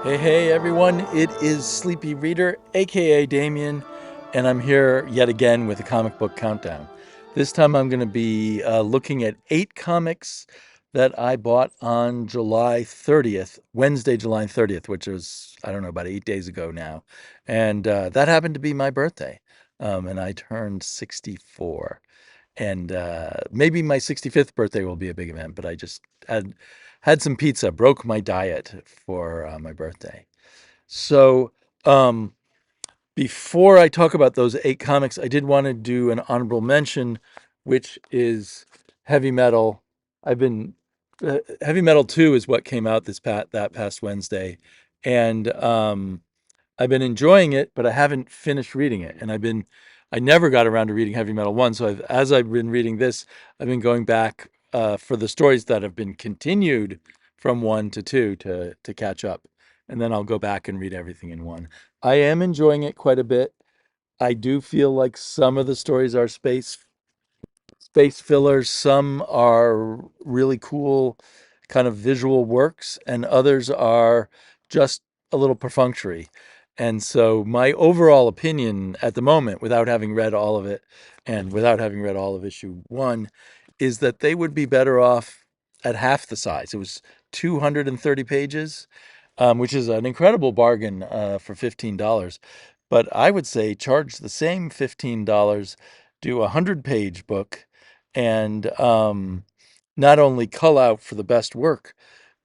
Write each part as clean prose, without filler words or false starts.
Hey, everyone. It is Sleepy Reader, aka Damien, and I'm here yet again with a comic book countdown. This time I'm going to be looking at 8 comics that I bought on July 30th, Wednesday, July 30th, which was, I don't know, about 8 days ago now. And that happened to be my birthday. And I turned 64. And maybe my 65th birthday will be a big event, but I just had some pizza, broke my diet for my birthday. So, um, before I talk about those 8 comics, I did want to do an honorable mention, which is Heavy Metal. I've been Heavy Metal 2 is what came out that past Wednesday, and I've been enjoying it, but I haven't finished reading it. And I never got around to reading Heavy Metal 1. So as I've been reading this, I've been going back for the stories that have been continued from 1 to 2 to catch up. And then I'll go back and read everything in one. I am enjoying it quite a bit. I do feel like some of the stories are space fillers. Some are really cool kind of visual works, and others are just a little perfunctory. And so, my overall opinion at the moment, without having read all of it and without having read all of issue 1, is that they would be better off at half the size. It was 230 pages, which is an incredible bargain for $15. But I would say charge the same $15, do a 100-page book, and not only cull out for the best work,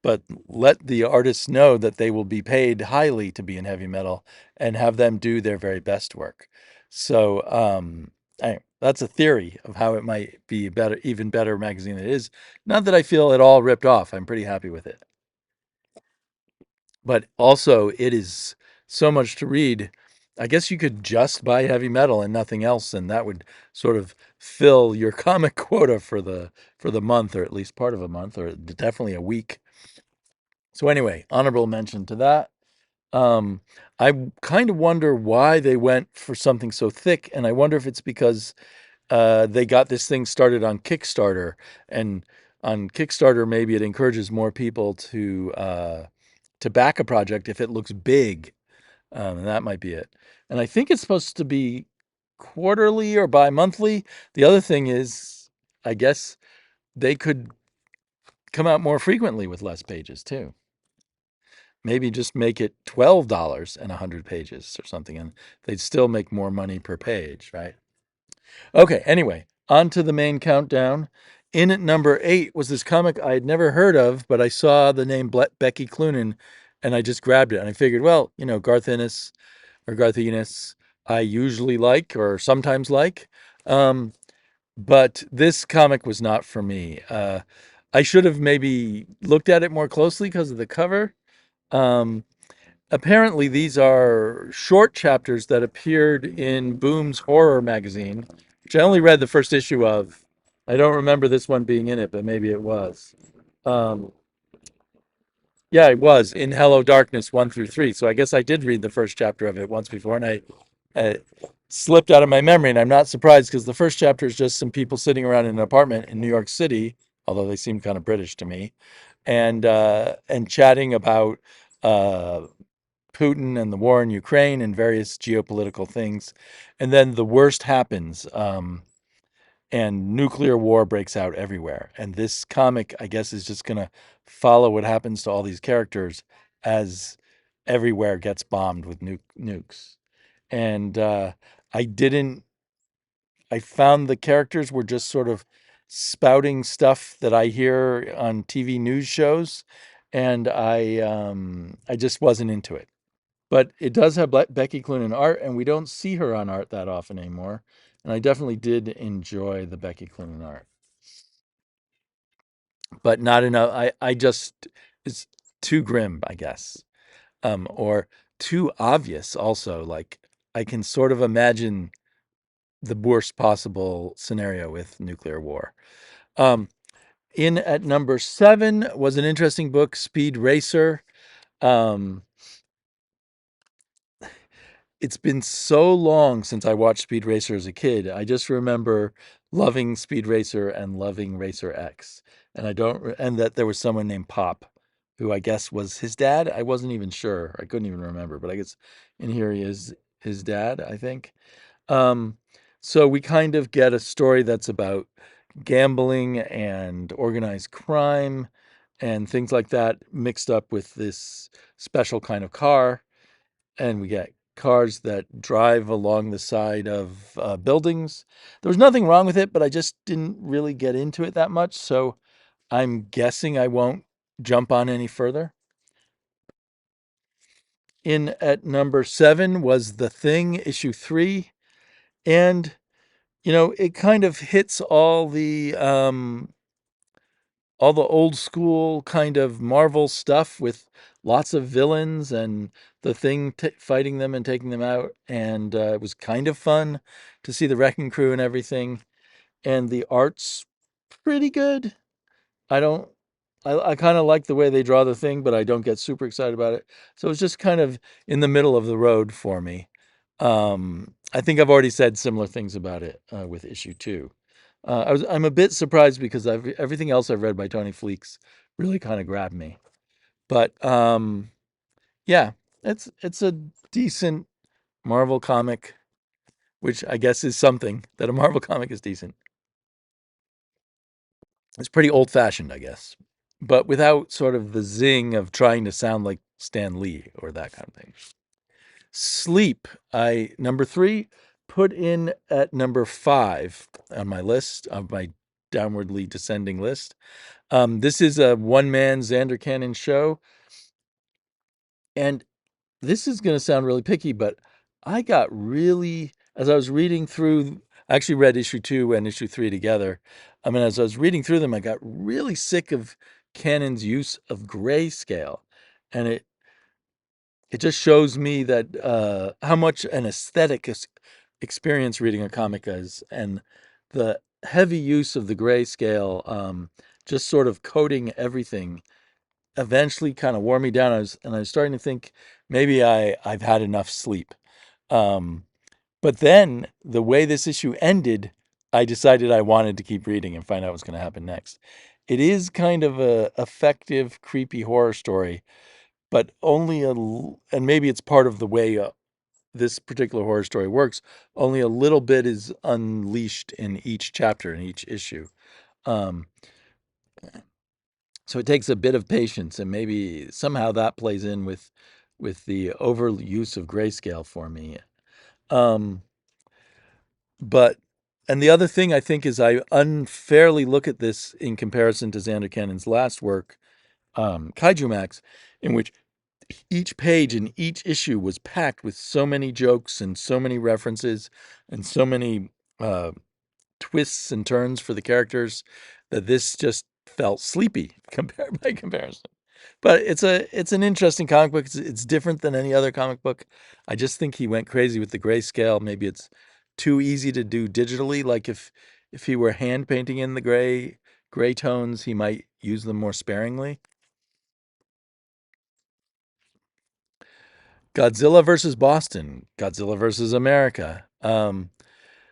but let the artists know that they will be paid highly to be in heavy metal and have them do their very best work. So that's a theory of how it might be better, even better magazine than it is. Not that I feel it all ripped off. I'm pretty happy with it. But also, it is so much to read. I guess you could just buy heavy metal and nothing else, and that would sort of fill your comic quota for the month, or at least part of a month, or definitely a week. So anyway, honorable mention to that. Um, I kind of wonder why they went for something so thick, and I wonder if it's because they got this thing started on Kickstarter, and on Kickstarter maybe it encourages more people to back a project if it looks big, and that might be it. And I think it's supposed to be quarterly or bi-monthly. The other thing is, I guess they could come out more frequently with less pages too. Maybe just make it $12 and 100 pages or something, and they'd still make more money per page, right? Okay, anyway, on to the main countdown. In at number 8 was this comic I had never heard of, but I saw the name Becky Cloonan, and I just grabbed it. And I figured, well, Garth Ennis or Garth Ennis, I usually like or sometimes like. Um, but this comic was not for me. I should have maybe looked at it more closely because of the cover. Um, Apparently, these are short chapters that appeared in Boom's horror magazine, which I only read the first issue of. I don't remember this one being in it, but maybe it was. Um, yeah, it was in Hello Darkness 1 through 3. So I guess I did read the first chapter of it once before, and I slipped out of my memory. And I'm not surprised because the first chapter is just some people sitting around in an apartment in New York City, although they seem kind of British to me, and chatting about uh, Putin and the war in Ukraine and various geopolitical things. And then the worst happens, and nuclear war breaks out everywhere. And this comic, I guess, is just going to follow what happens to all these characters as everywhere gets bombed with nukes. And I didn't, I found the characters were just sort of spouting stuff that I hear on TV news shows. And I just wasn't into it. But it does have Becky Cloonan art, and we don't see her on art that often anymore. And I definitely did enjoy the Becky Cloonan art, but not enough. I just it's too grim, I guess, or too obvious. Also, like I can sort of imagine the worst possible scenario with nuclear war. Um, in at number 7 was an interesting book, Speed Racer. Um, it's been so long since I watched Speed Racer as a kid. I just remember loving Speed Racer and loving Racer X, and I don't, and that there was someone named Pop. who I guess was his dad. I wasn't even sure. I couldn't even remember, but I guess in here he is his dad, I think. Um, so we kind of get a story that's about gambling and organized crime and things like that mixed up with this special kind of car. And we get cars that drive along the side of buildings. There was nothing wrong with it, but I just didn't really get into it that much. So I'm guessing I won't jump on any further. In at number 7 was The Thing, issue 3. And, it kind of hits all the old school kind of Marvel stuff with lots of villains and the Thing fighting them and taking them out. And it was kind of fun to see the Wrecking Crew and everything. And the art's pretty good. I don't, I kind of like the way they draw the Thing, but I don't get super excited about it. So it's just kind of in the middle of the road for me. I think I've already said similar things about it with issue 2. I'm a bit surprised because everything else I've read by Tony Fleecs really kind of grabbed me. But yeah, it's a decent Marvel comic, which I guess is something that a Marvel comic is decent. It's pretty old fashioned, I guess, but without sort of the zing of trying to sound like Stan Lee or that kind of thing. Sleep, I number 3, put in at number 5 on my list of my downwardly descending list. This is a one man Xander Cannon show, and this is going to sound really picky, but I got really, as I was reading through, I actually read issue 2 and issue 3 together. I mean, as I was reading through them, I got really sick of Cannon's use of grayscale, and it just shows me that how much an aesthetic experience reading a comic is, and the heavy use of the grayscale, just sort of coating everything, eventually kind of wore me down. I was starting to think maybe I've had enough sleep. Um, but then the way this issue ended, I decided I wanted to keep reading and find out what's going to happen next. It is kind of a effective, creepy horror story, but and maybe it's part of the way this particular horror story works. Only a little bit is unleashed in each chapter, in each issue. Um, so it takes a bit of patience, and maybe somehow that plays in with the overuse of grayscale for me. Um, but and the other thing I think is I unfairly look at this in comparison to Xander Cannon's last work, Kaiju Max, in which each page and each issue was packed with so many jokes and so many references and so many uh, twists and turns for the characters that this just felt sleepy compared by comparison. But it's an interesting comic book. It's different than any other comic book. I just think he went crazy with the grayscale. Maybe it's too easy to do digitally. Like if he were hand painting in the gray tones, he might use them more sparingly. Godzilla versus Boston, Godzilla versus America.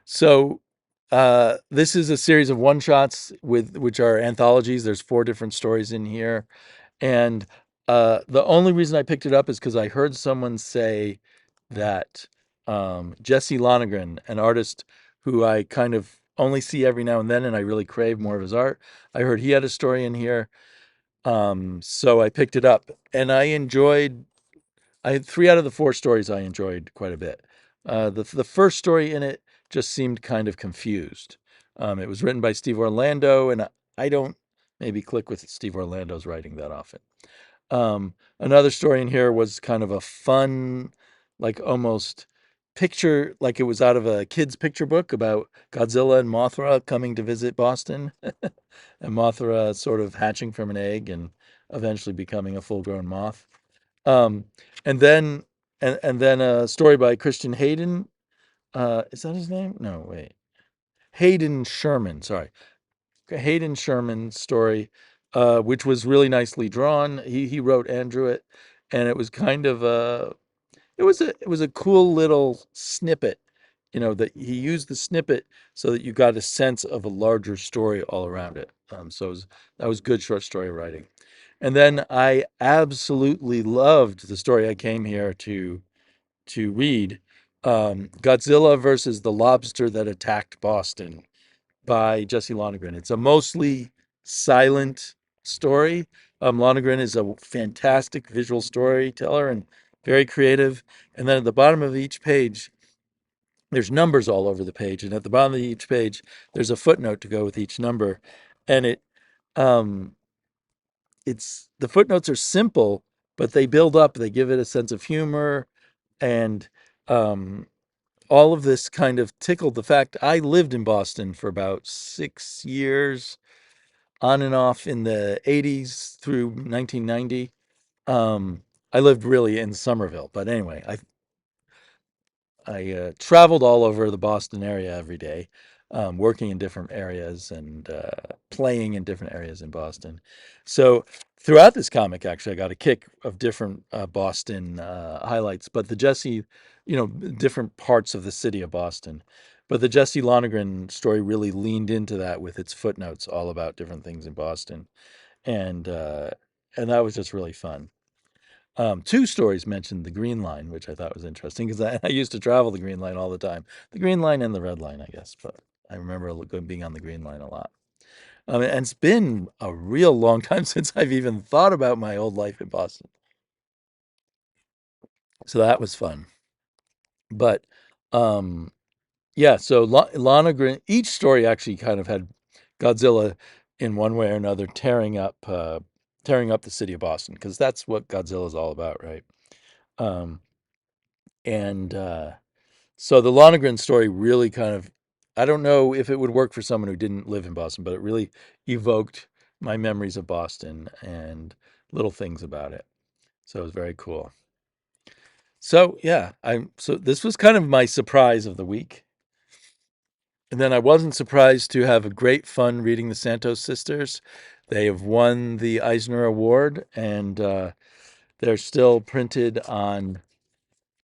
So this is a series of one shots with which are anthologies. There's 4 different stories in here, and the only reason I picked it up is because I heard someone say that Jesse Lonergan, an artist who I kind of only see every now and then, and I really crave more of his art. I heard he had a story in here, so I picked it up, and I had 3 out of the 4 stories I enjoyed quite a bit. The first story in it just seemed kind of confused. It was written by Steve Orlando, and I don't maybe click with Steve Orlando's writing that often. Another story in here was kind of a fun, like almost picture, like it was out of a kid's picture book about Godzilla and Mothra coming to visit Boston, and Mothra sort of hatching from an egg and eventually becoming a full-grown moth. Um, and then and then a story by Christian Hayden. Is that his name? No, wait. Hayden Sherman. Sorry, Hayden Sherman's story, which was really nicely drawn. He wrote and drew it, and it was kind of it was a cool little snippet. That he used the snippet so that you got a sense of a larger story all around it. So that was good short story writing. And then I absolutely loved the story I came here to read, Godzilla versus the Lobster That Attacked Boston by Jesse Lonergan. It's a mostly silent story. Lonergan is a fantastic visual storyteller and very creative. And then at the bottom of each page, there's numbers all over the page, and at the bottom of each page, there's a footnote to go with each number, and um, it's the footnotes are simple, but they build up. They give it a sense of humor, and um, all of this kind of tickled the fact I lived in Boston for about 6 years, on and off in the 80s through 1990. I lived really in Somerville, but anyway, I traveled all over the Boston area every day, working in different areas and playing in different areas in Boston. So throughout this comic, actually, I got a kick of different Boston highlights, but the Jesse, different parts of the city of Boston. But the Jesse Lonergan story really leaned into that with its footnotes all about different things in Boston, and uh, and that was just really fun. Two stories mentioned the Green Line, which I thought was interesting because I used to travel the Green Line all the time. The Green Line and the Red Line, I guess, but I remember being on the Green Line a lot. And it's been a real long time since I've even thought about my old life in Boston. So that was fun. But um, yeah, so Lana Green, each story actually kind of had Godzilla in one way or another tearing up the city of Boston because that's what Godzilla is all about, right? Um, and So the Lonergan story really kind of, I don't know if it would work for someone who didn't live in Boston, but it really evoked my memories of Boston and little things about it. So it was very cool. So yeah, so this was kind of my surprise of the week. And then I wasn't surprised to have a great fun reading the Santos sisters. They have won the Eisner Award, and they're still printed on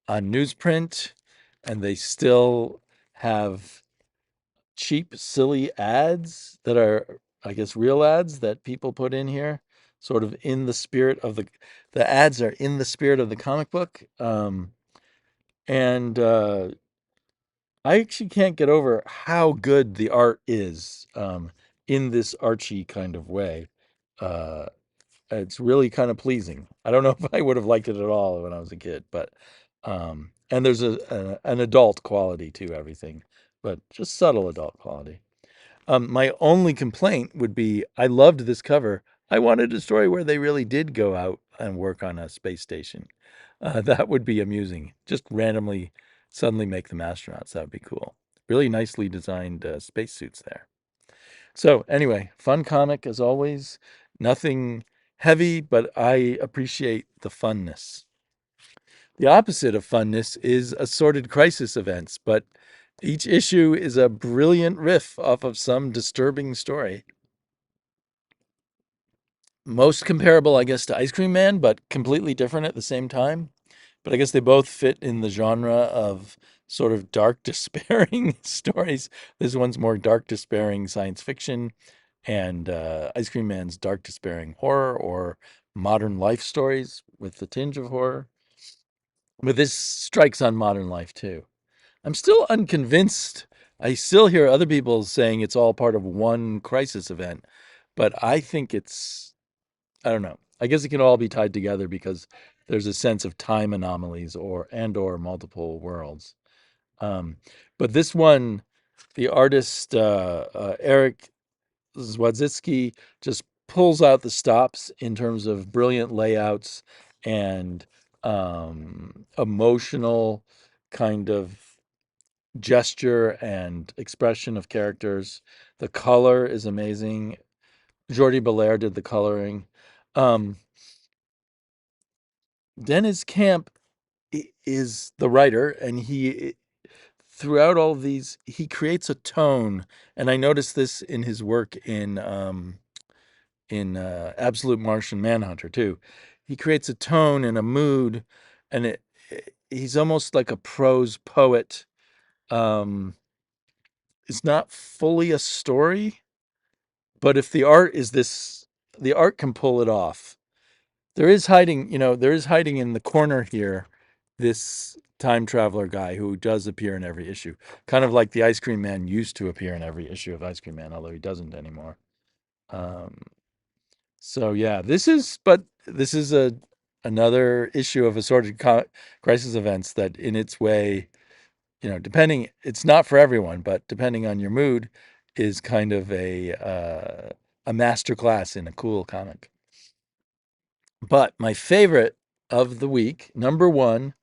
newsprint, and they still have cheap, silly ads that are, I guess, real ads that people put in here, sort of in the spirit of the ads are in the spirit of the comic book. And I actually can't get over how good the art is in this Archie kind of way. Uh, it's really kind of pleasing. I don't know if I would have liked it at all when I was a kid, but and there's an adult quality to everything, but just subtle adult quality. My only complaint would be I loved this cover. I wanted a story where they really did go out and work on a space station. That would be amusing. Just randomly, suddenly make them astronauts. That would be cool. Really nicely designed spacesuits there. So, anyway, fun comic as always. Nothing heavy, but I appreciate the funness. The opposite of funness is assorted crisis events, but each issue is a brilliant riff off of some disturbing story. Most comparable, I guess, to Ice Cream Man, but completely different at the same time. But I guess they both fit in the genre of sort of dark, despairing stories. This one's more dark, despairing science fiction, and Ice Cream Man's dark, despairing horror or modern life stories with a tinge of horror. But this strikes on modern life too. I'm still unconvinced. I still hear other people saying it's all part of one crisis event, but I think I don't know. I guess it can all be tied together because there's a sense of time anomalies or multiple worlds. Um, but this one, the artist Eric Zwadziski just pulls out the stops in terms of brilliant layouts and emotional kind of gesture and expression of characters. The color is amazing. Jordi Belair did the coloring. Um, Dennis Camp is the writer, and throughout all of these, he creates a tone. And I noticed this in his work in Absolute Martian Manhunter too. He creates a tone and a mood, and he's almost like a prose poet. Um, it's not fully a story, but if the art is this, the art can pull it off. there is hiding, there is hiding in the corner here, this time traveler guy who does appear in every issue, kind of like the Ice Cream Man used to appear in every issue of Ice Cream Man, although he doesn't anymore. Um, so yeah, this is a another issue of assorted crisis events that, in its way, depending, it's not for everyone, but depending on your mood, is kind of a master class in a cool comic. But my favorite of the week, number one,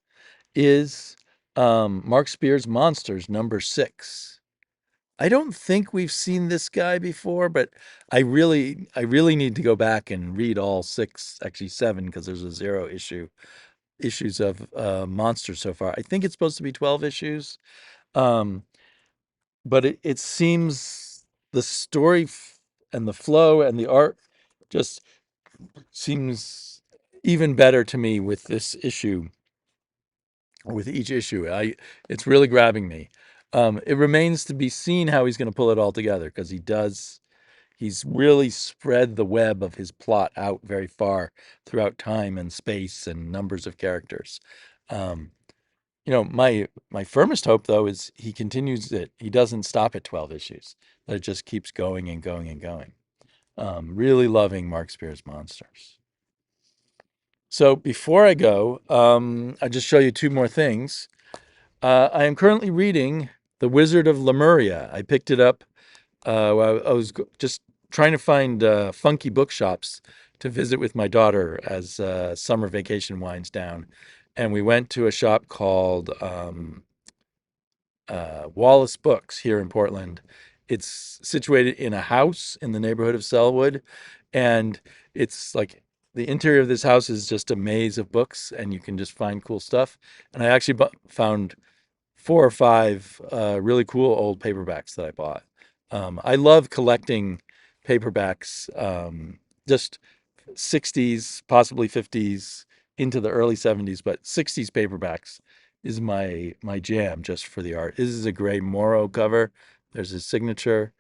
is Mark Spears' Monsters, number 6. I don't think we've seen this guy before, but I really need to go back and read all 6, actually 7, because there's a 0 issues of Monsters so far. I think it's supposed to be 12 issues, um, but it seems the story and the flow and the art just seems even better to me with this issue, with each issue. It's really grabbing me. It remains to be seen how he's going to pull it all together, because he's really spread the web of his plot out very far throughout time and space and numbers of characters. Um, my firmest hope, though, is he continues it. He doesn't stop at 12 issues. That it just keeps going and going and going. Really loving Mark Spears' Monsters. So before I go, I just show you two more things. I am currently reading The Wizard of Lemuria. I picked it up. I was just trying to find funky bookshops to visit with my daughter as summer vacation winds down. And we went to a shop called Wallace Books here in Portland. It's situated in a house in the neighborhood of Selwood, and it's like the interior of this house is just a maze of books, and you can just find cool stuff. And I actually found 4 or 5 really cool old paperbacks that I bought. I love collecting paperbacks, just 60s, possibly 50s, into the early 70s, but 60s paperbacks is my jam, just for the art. This is a Gray Morrow cover. There's his signature.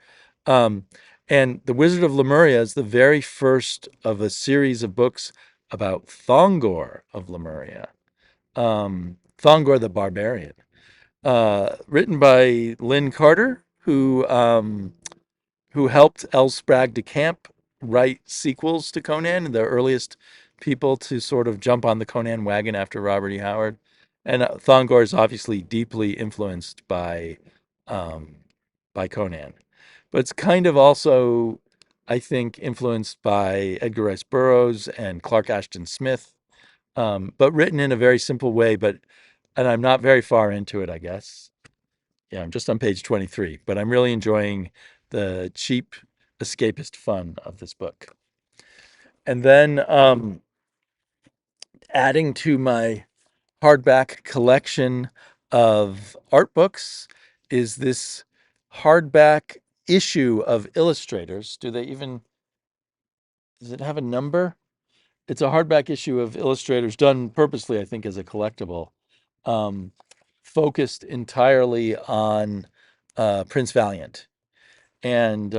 Um, and The Wizard of Lemuria is the very first of a series of books about Thongor of Lemuria, Thongor the Barbarian, written by Lynn Carter, who helped L. Sprague de Camp write sequels to Conan, the earliest people to sort of jump on the Conan wagon after Robert E. Howard. And Thongor is obviously deeply influenced um, by Conan, but it's kind of also, I think, influenced by Edgar Rice Burroughs and Clark Ashton Smith, but written in a very simple way. And I'm not very far into it, I guess. Yeah, I'm just on page 23, but I'm really enjoying the cheap escapist fun of this book. And then adding to my hardback collection of art books is this hardback issue of Illustrators. Does it have a number? It's a hardback issue of Illustrators, done purposely, I think, as a collectible, um, focused entirely on Prince Valiant. And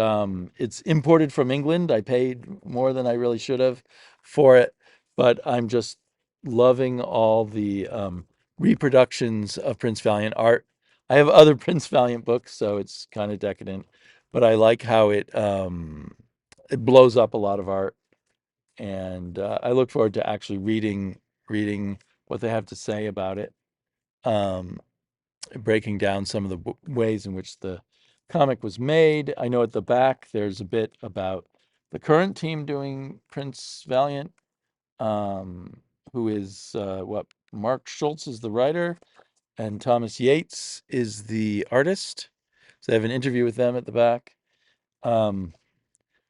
it's imported from England. I paid more than I really should have for it, but I'm just loving all the reproductions of Prince Valiant art. I have other Prince Valiant books, so it's kind of decadent, but I like how it blows up a lot of art, and I look forward to actually reading what they have to say about it. Um, Breaking down some of the ways in which the comic was made. I know at the back there's a bit about the current team doing Prince Valiant, um, who is what Mark Schultz is the writer, and Thomas Yates is the artist. So I have an interview with them at the back. Um,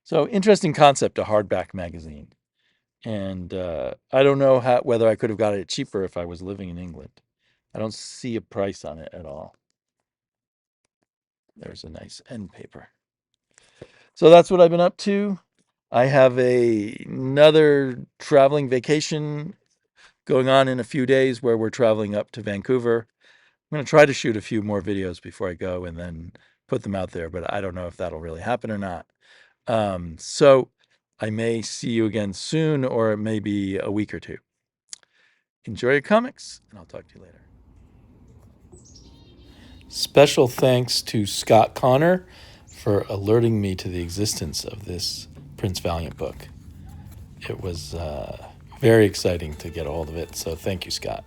so interesting concept, a hardback magazine. And I don't know whether I could have got it cheaper if I was living in England. I don't see a price on it at all. There's a nice end paper. So that's what I've been up to. I have another traveling vacation going on in a few days where we're traveling up to Vancouver. I'm going to try to shoot a few more videos before I go and then put them out there, but I don't know if that'll really happen or not. So I may see you again soon, or it may be a week or two. Enjoy your comics, and I'll talk to you later. Special thanks to Scott Connor for alerting me to the existence of this Prince Valiant book. It was very exciting to get a hold of it, so thank you, Scott.